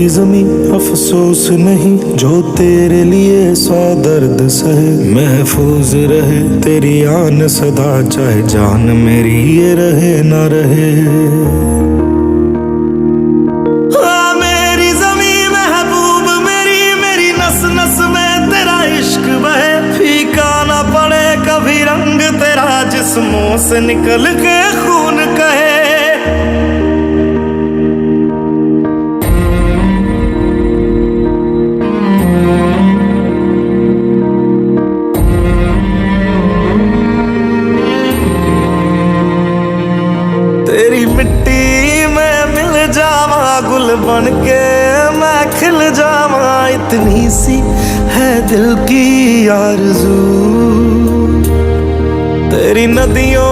मेरी ज़मीं अफसोस नहीं, जो तेरे लिए 100 दर्द सहे। महफूज रहे तेरी आन सदा, चाहे जान मेरी ये रहे ना रहे। मेरी ज़मीं महबूब मेरी नस नस में तेरा इश्क बहे। फीका ना पड़े कभी रंग तेरा, जिस्मों से निकल के खून कहे। तेरी मिट्टी में मिल जावा, गुल बन के मैं खिल जावा। इतनी सी है दिल की आरज़ू, तेरी नदियों